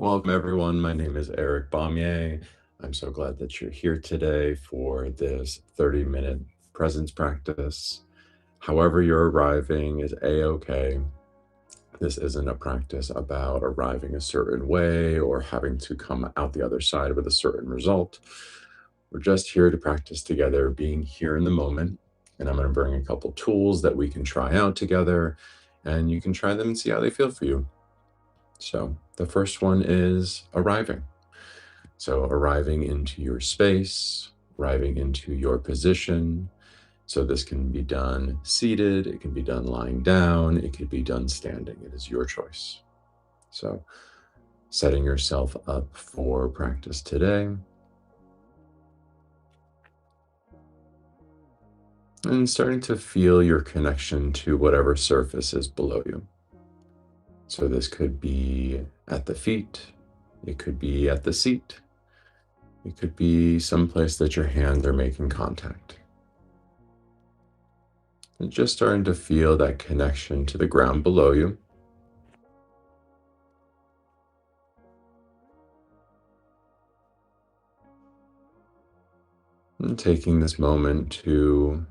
Welcome, everyone. My name is Eric Baumier. I'm so glad that you're here today for this 30-minute presence practice. However, you're arriving is a-okay. This isn't a practice about arriving a certain way or having to come out the other side with a certain result. We're just here to practice together, being here in the moment. And I'm going to bring a couple tools that we can try out together, and you can try them and see how they feel for you. So the first one is arriving. So arriving into your space, arriving into your position. So this can be done seated, it can be done lying down, it could be done standing. It is your choice. So setting yourself up for practice today. And starting to feel your connection to whatever surface is below you. So this could be at the feet, it could be at the seat, it could be someplace that your hands are making contact. And just starting to feel that connection to the ground below you. And taking this moment to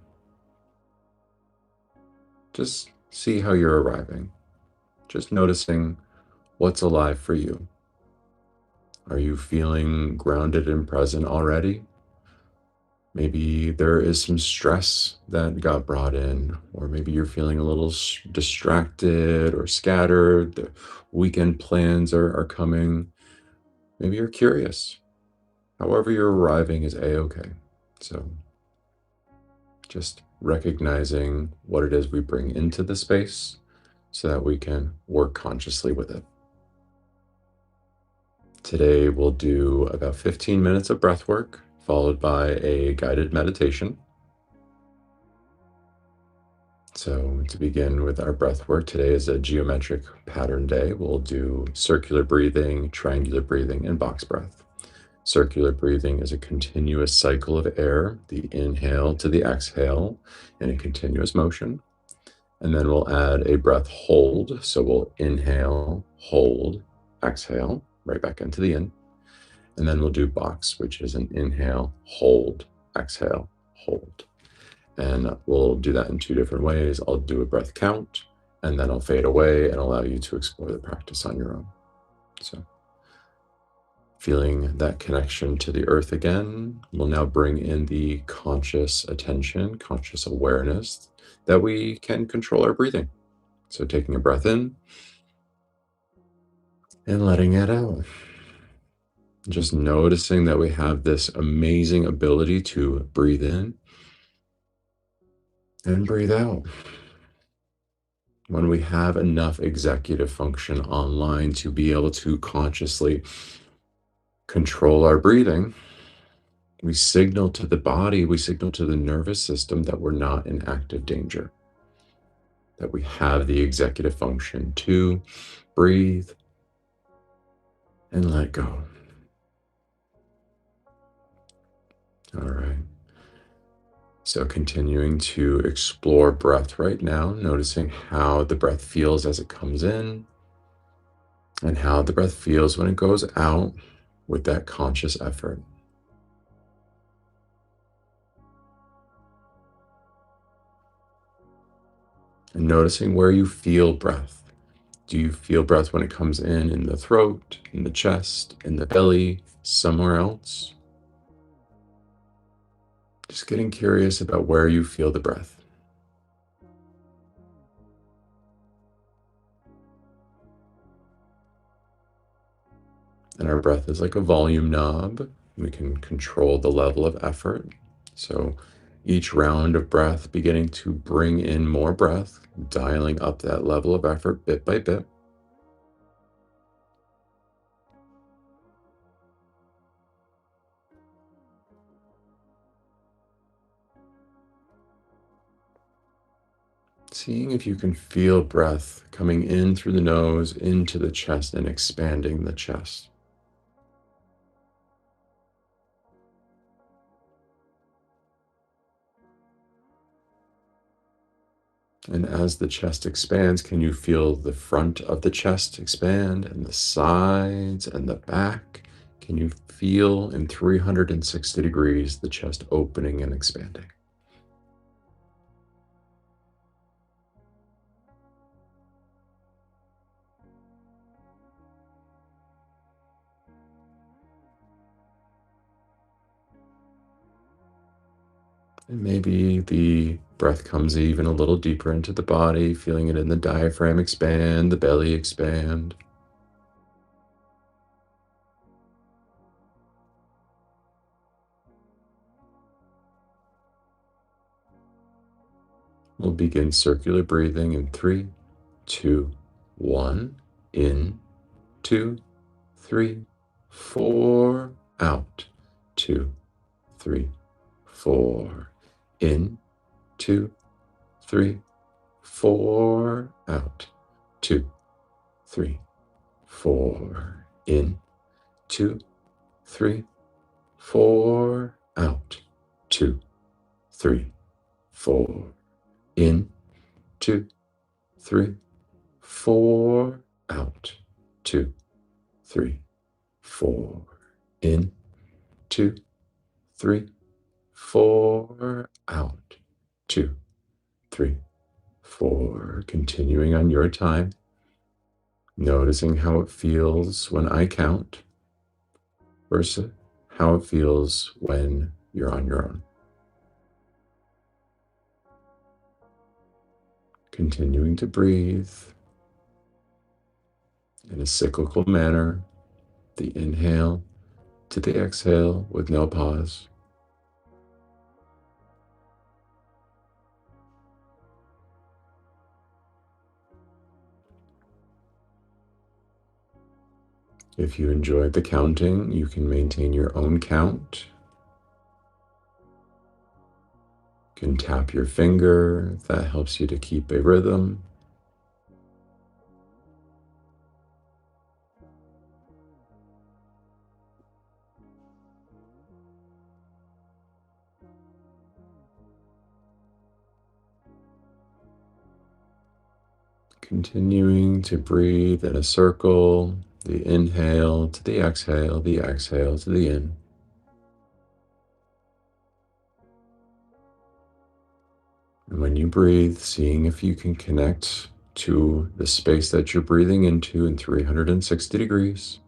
just see how you're arriving. Just noticing what's alive for you. Are you feeling grounded and present already? Maybe there is some stress that got brought in, or maybe you're feeling a little distracted or scattered. The weekend plans are coming. Maybe you're curious. However, you're arriving is a-okay. So just recognizing what it is we bring into the space so that we can work consciously with it. Today, we'll do about 15 minutes of breath work, followed by a guided meditation. So to begin with our breath work, today is a geometric pattern day. We'll do circular breathing, triangular breathing, and box breath. Circular breathing is a continuous cycle of air, the inhale to the exhale in a continuous motion. And then we'll add a breath hold. So we'll inhale, hold, exhale, right back into the in. And then we'll do box, which is an inhale, hold, exhale, hold. And we'll do that in two different ways. I'll do a breath count, and then I'll fade away and allow you to explore the practice on your own. So feeling that connection to the earth again, we'll now bring in the conscious attention, conscious awareness that we can control our breathing. So taking a breath in and letting it out. Just noticing that we have this amazing ability to breathe in and breathe out. When we have enough executive function online to be able to consciously control our breathing, we signal to the body, we signal to the nervous system that we're not in active danger, that we have the executive function to breathe and let go. All right. So continuing to explore breath right now, noticing how the breath feels as it comes in and how the breath feels when it goes out with that conscious effort. And noticing where you feel breath. Do you feel breath when it comes in the throat, in the chest, in the belly, somewhere else? Just getting curious about where you feel the breath. And our breath is like a volume knob. We can control the level of effort. So each round of breath, beginning to bring in more breath, dialing up that level of effort bit by bit. Seeing if you can feel breath coming in through the nose, into the chest, and expanding the chest. And as the chest expands, can you feel the front of the chest expand and the sides and the back? Can you feel in 360 degrees the chest opening and expanding? And maybe the breath comes even a little deeper into the body, feeling it in the diaphragm expand, the belly expand. We'll begin circular breathing in 3, 2, 1. In, 2, 3, 4. Out, 2, 3, 4. In, 2, 3, 4. Out, 2, 3, 4. In, 2, 3, 4. Out, 2, 3, 4. In, 2, 3, 4. Out, 2, 3, 4. In, 2, 3, 4. Out, 2, 3, 4. Continuing on your time, noticing how it feels when I count versus how it feels when you're on your own. Continuing to breathe in a cyclical manner, the inhale to the exhale with no pause. If you enjoyed the counting, you can maintain your own count. You can tap your finger, if that helps you to keep a rhythm. Continuing to breathe in a circle, the inhale to the exhale to the in. And when you breathe, seeing if you can connect to the space that you're breathing into in 360 degrees.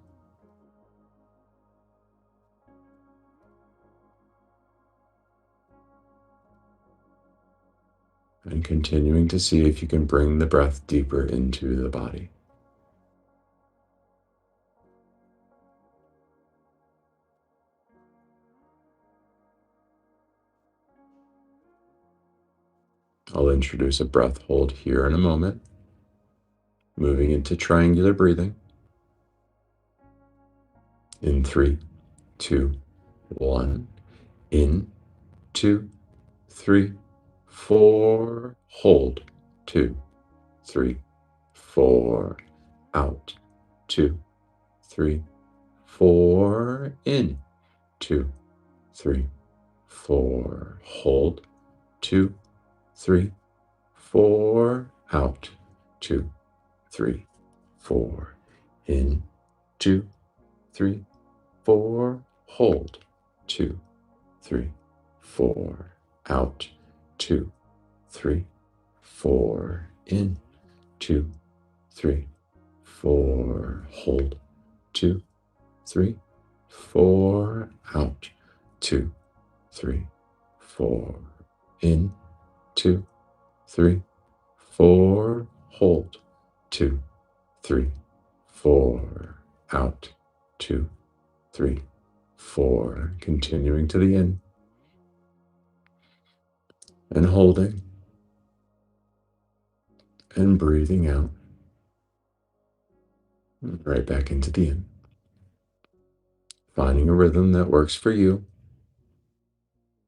And continuing to see if you can bring the breath deeper into the body. I'll introduce a breath hold here in a moment, moving into triangular breathing. In 3, 2, 1. In, 2, 3, 4. Hold, 2, 3, 4. Out, 2, 3, 4. In, 2, 3, 4. Hold, 2, 3, 4. Out, 2, 3, 4. In, 2, 3, 4. Hold, 2, 3, 4. Out, 2, 3, 4. In, 2, 3, 4. Hold, 2, 3, 4. Out, 2, 3, 4. In, 2, 3, 4. Hold, 2, 3, 4. Out, 2, 3, 4. Continuing to the in. And holding. And breathing out. Right back into the in. Finding a rhythm that works for you.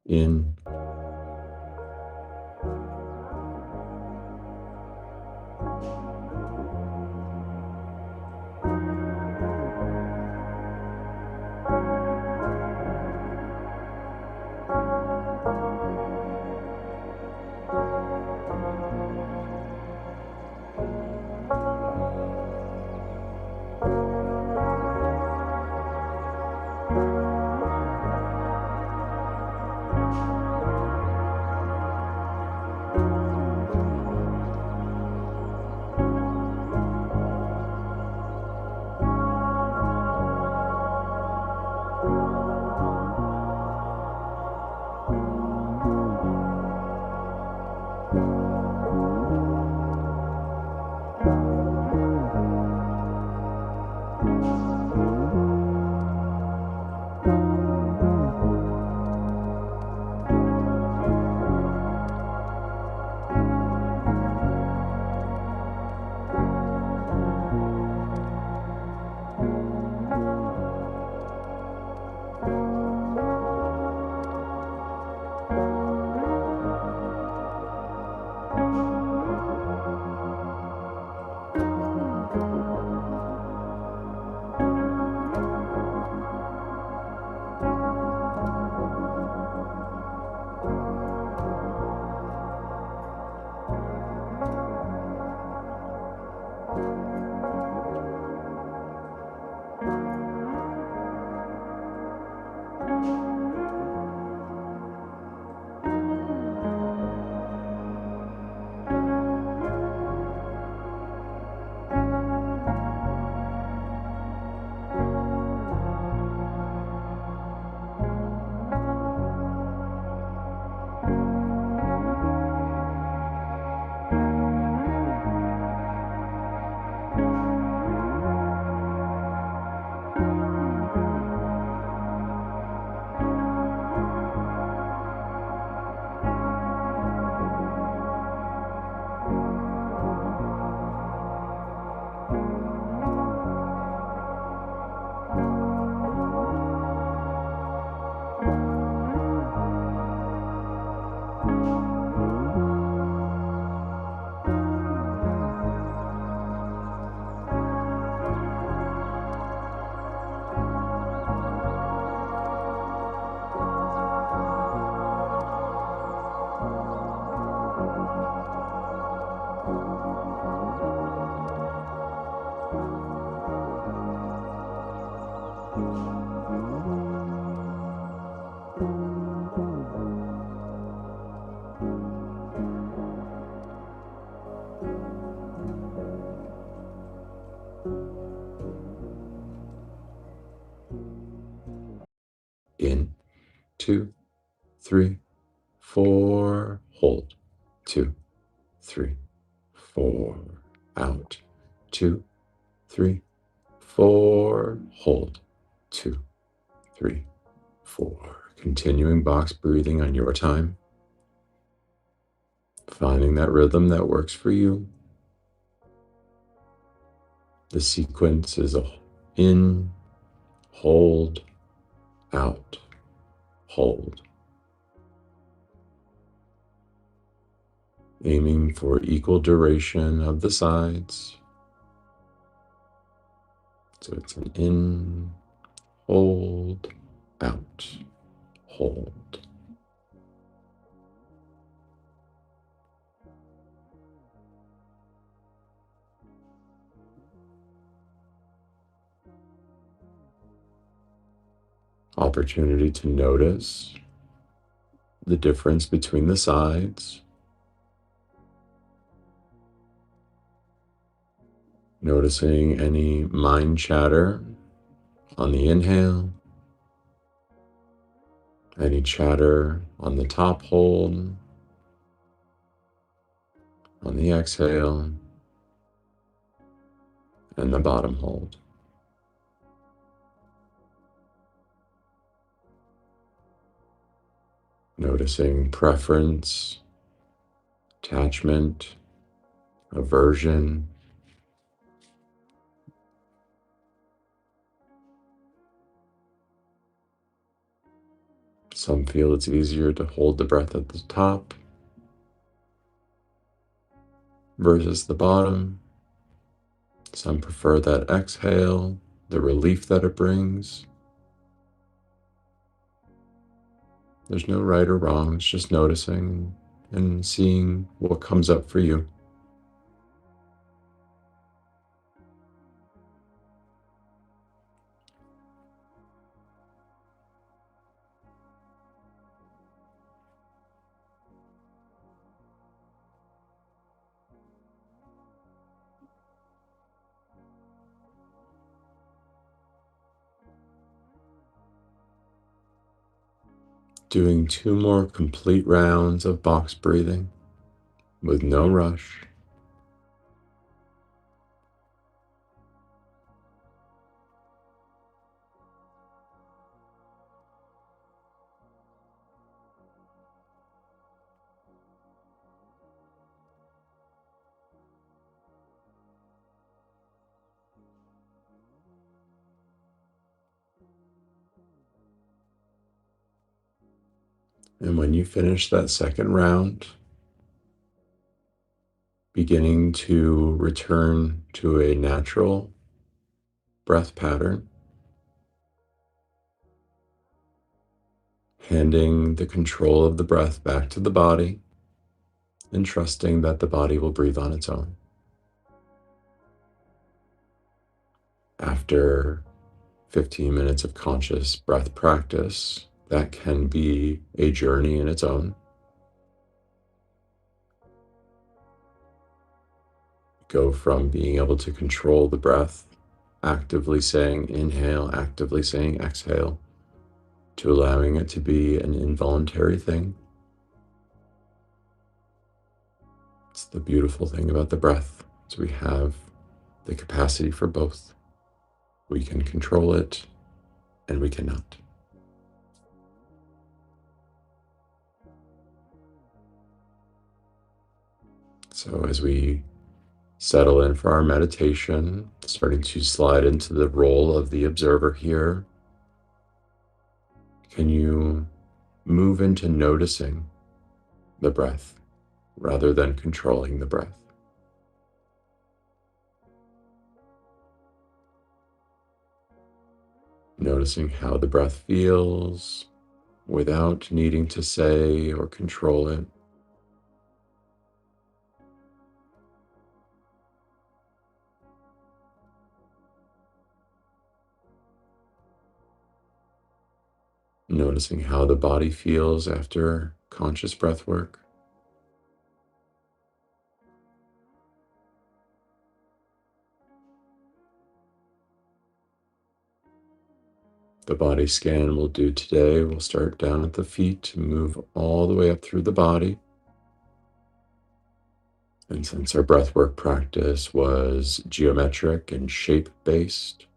In. In, 2, 3, 4, hold, 2, 3, 4, out, 2, 3, 4, hold, 2, 3, 4. Continuing box breathing on your time, finding that rhythm that works for you. The sequence is in, hold, out, hold. Aiming for equal duration of the sides. So it's an in, hold, out, hold. Opportunity to notice the difference between the sides. Noticing any mind chatter on the inhale, any chatter on the top hold, on the exhale, and the bottom hold. Noticing preference, attachment, aversion. Some feel it's easier to hold the breath at the top versus the bottom. Some prefer that exhale, the relief that it brings. There's no right or wrong, it's just noticing and seeing what comes up for you. Doing 2 more complete rounds of box breathing with no rush. And when you finish that second round, beginning to return to a natural breath pattern, handing the control of the breath back to the body and trusting that the body will breathe on its own. After 15 minutes of conscious breath practice, that can be a journey in its own. Go from being able to control the breath, actively saying inhale, actively saying exhale, to allowing it to be an involuntary thing. It's the beautiful thing about the breath, is we have the capacity for both. We can control it and we cannot. So as we settle in for our meditation, starting to slide into the role of the observer here, can you move into noticing the breath rather than controlling the breath? Noticing how the breath feels without needing to say or control it. Noticing how the body feels after conscious breath work. The body scan we'll do today will start down at the feet and move all the way up through the body. And since our breathwork practice was geometric and shape-based,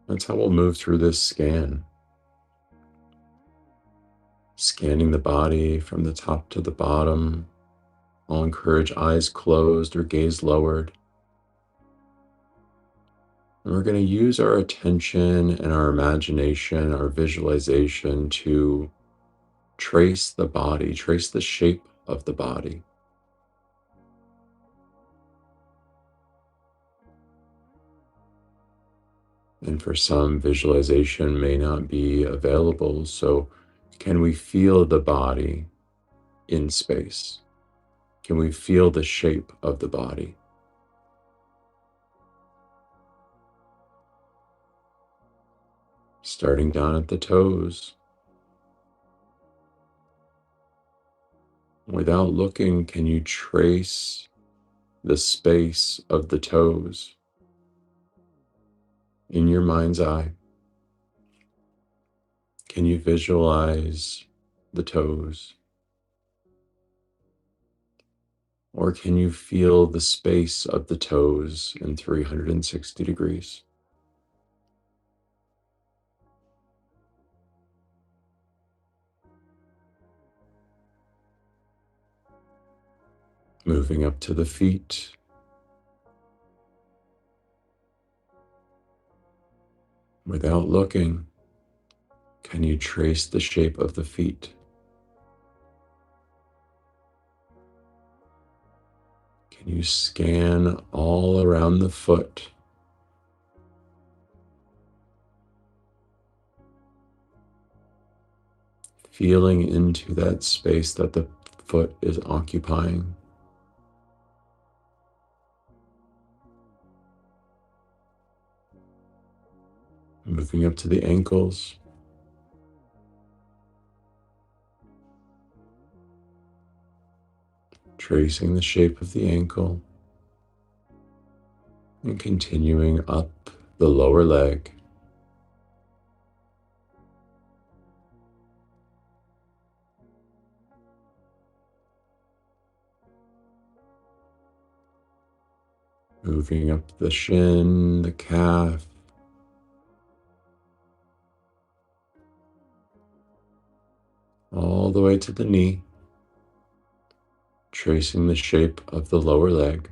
that's how we'll move through this scan. Scanning the body from the top to the bottom. I'll encourage eyes closed or gaze lowered. And we're going to use our attention and our imagination, our visualization to trace the body, trace the shape of the body. And for some, visualization may not be available. So can we feel the body in space? Can we feel the shape of the body? Starting down at the toes. Without looking, can you trace the space of the toes in your mind's eye? Can you visualize the toes? Or can you feel the space of the toes in 360 degrees? Moving up to the feet. Without looking, can you trace the shape of the feet? Can you scan all around the foot? Feeling into that space that the foot is occupying. Moving up to the ankles. Tracing the shape of the ankle. And continuing up the lower leg. Moving up the shin, the calf. All the way to the knee. Tracing the shape of the lower leg.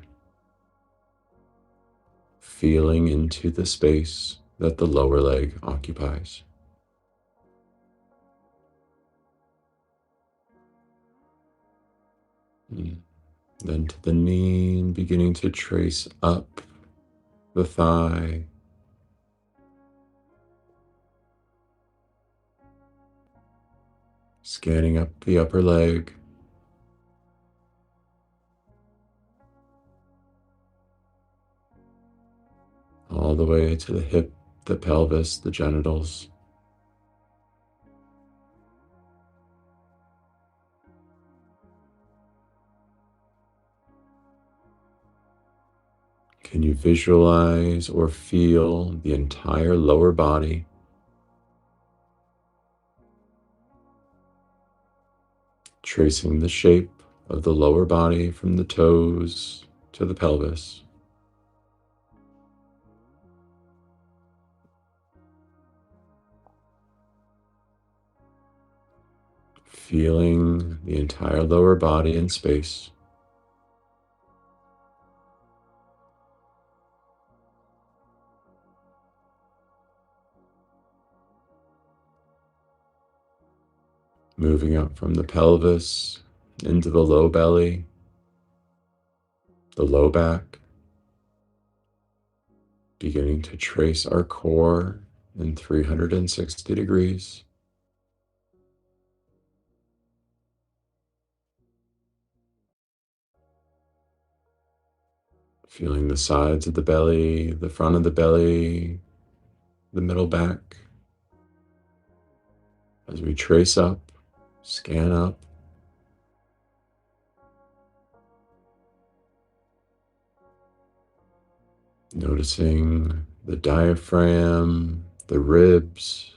Feeling into the space that the lower leg occupies. Then to the knee, and beginning to trace up the thigh. Scanning up the upper leg. All the way to the hip, the pelvis, the genitals. Can you visualize or feel the entire lower body? Tracing the shape of the lower body from the toes to the pelvis. Feeling the entire lower body in space. Moving up from the pelvis into the low belly, the low back. Beginning to trace our core in 360 degrees. Feeling the sides of the belly, the front of the belly, the middle back. as we trace up, scan up, noticing the diaphragm, the ribs,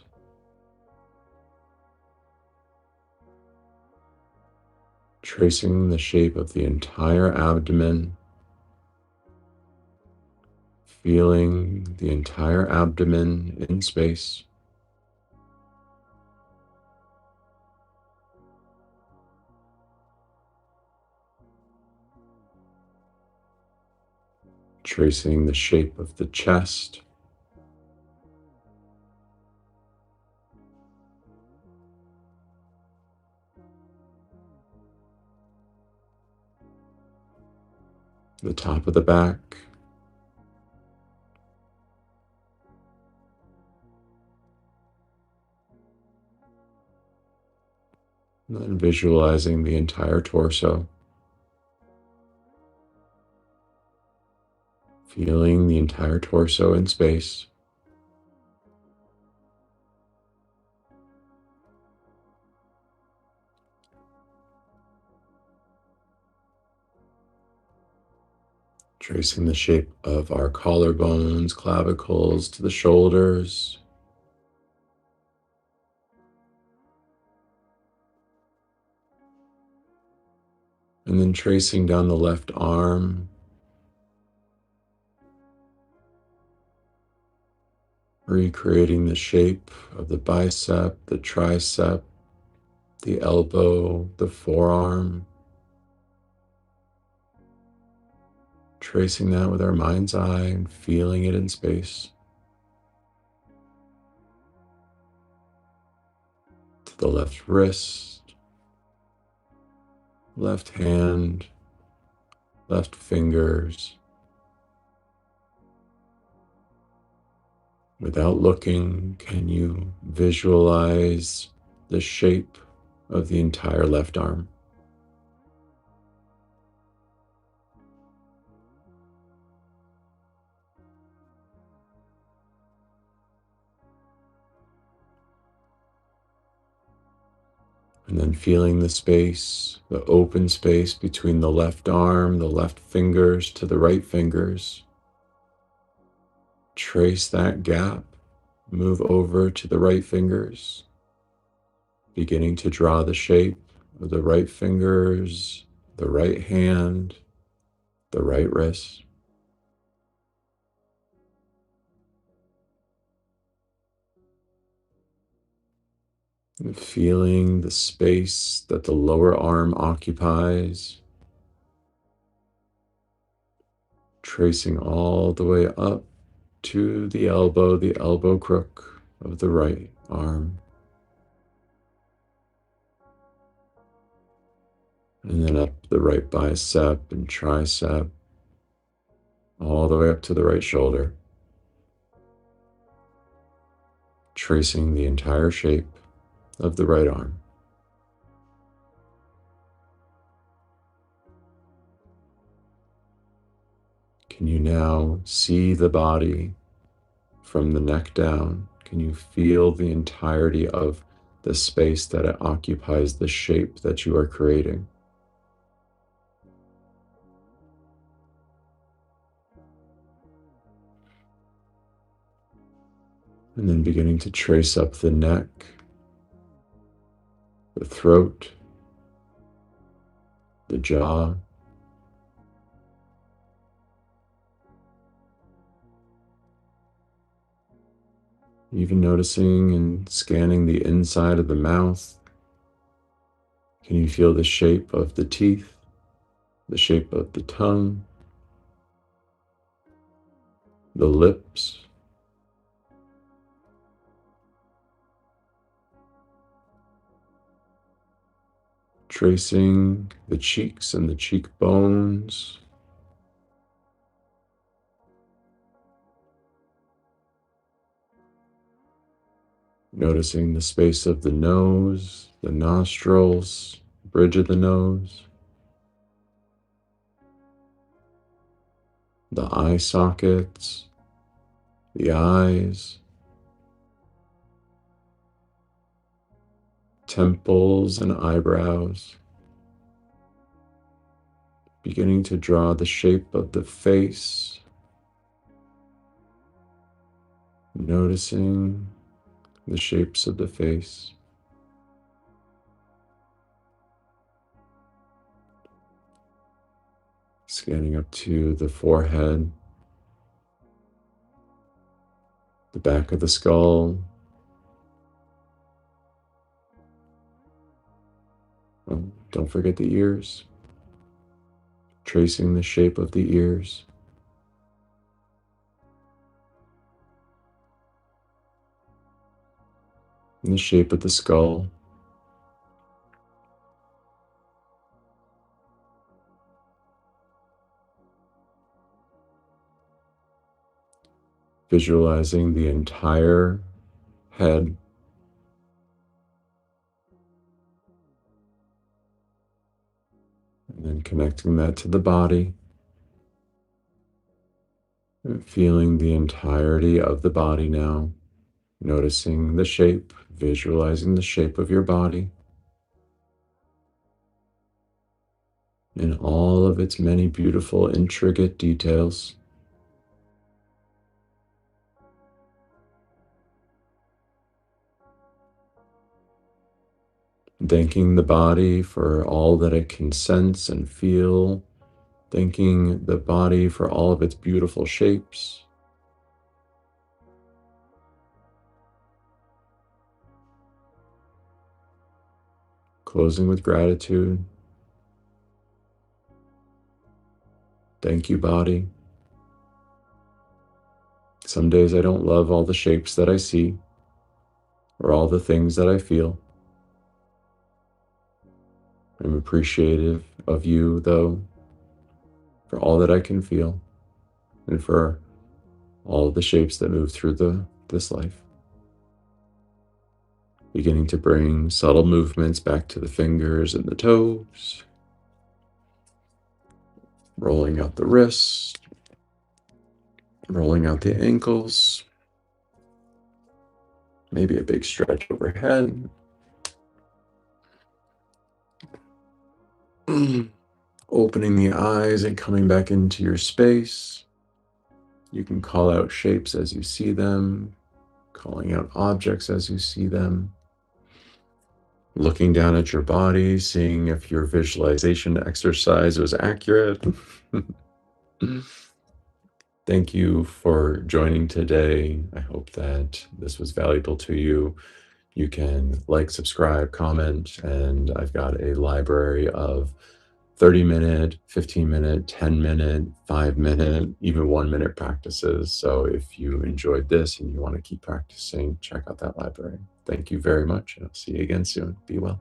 tracing the shape of the entire abdomen, feeling the entire abdomen in space. Tracing the shape of the chest, the top of the back, and then visualizing the entire torso, feeling the entire torso in space. Tracing the shape of our collarbones, clavicles to the shoulders. And then tracing down the left arm, recreating the shape of the bicep, the tricep, the elbow, the forearm. Tracing that with our mind's eye and feeling it in space. To the left wrist, left hand, left fingers. Without looking, can you visualize the shape of the entire left arm? And then feeling the space, the open space between the left arm, the left fingers to the right fingers. Trace that gap, move over to the right fingers, beginning to draw the shape of the right fingers, the right hand, the right wrist. And feeling the space that the lower arm occupies, tracing all the way up to the elbow crook of the right arm. And then up the right bicep and tricep, all the way up to the right shoulder, tracing the entire shape of the right arm. Can you now see the body from the neck down? Can you feel the entirety of the space that it occupies, the shape that you are creating? And then beginning to trace up the neck, the throat, the jaw, even noticing and scanning the inside of the mouth. Can you feel the shape of the teeth, the shape of the tongue, the lips? Tracing the cheeks and the cheekbones. Noticing the space of the nose, the nostrils, bridge of the nose, the eye sockets, the eyes, temples and eyebrows, beginning to draw the shape of the face, noticing the shapes of the face. Scanning up to the forehead, the back of the skull. Oh, don't forget the ears. Tracing the shape of the ears. And the shape of the skull. Visualizing the entire head. And then connecting that to the body. And feeling the entirety of the body now. Noticing the shape, visualizing the shape of your body. In all of its many beautiful, intricate details. Thanking the body for all that it can sense and feel. Thanking the body for all of its beautiful shapes. Closing with gratitude. Thank you, body. Some days I don't love all the shapes that I see or all the things that I feel. I'm appreciative of you, though, for all that I can feel and for all of the shapes that move through this life. Beginning to bring subtle movements back to the fingers and the toes. Rolling out the wrists. Rolling out the ankles. Maybe a big stretch overhead. Opening the eyes and coming back into your space. You can call out shapes as you see them, calling out objects as you see them. Looking down at your body, seeing if your visualization exercise was accurate. Thank you for joining today. I hope that this was valuable to you. You can like, subscribe, comment, and I've got a library of 30-minute, 15-minute, 10-minute, 5-minute, even 1-minute practices. So if you enjoyed this and you want to keep practicing, check out that library. Thank you very much, and I'll see you again soon. Be well.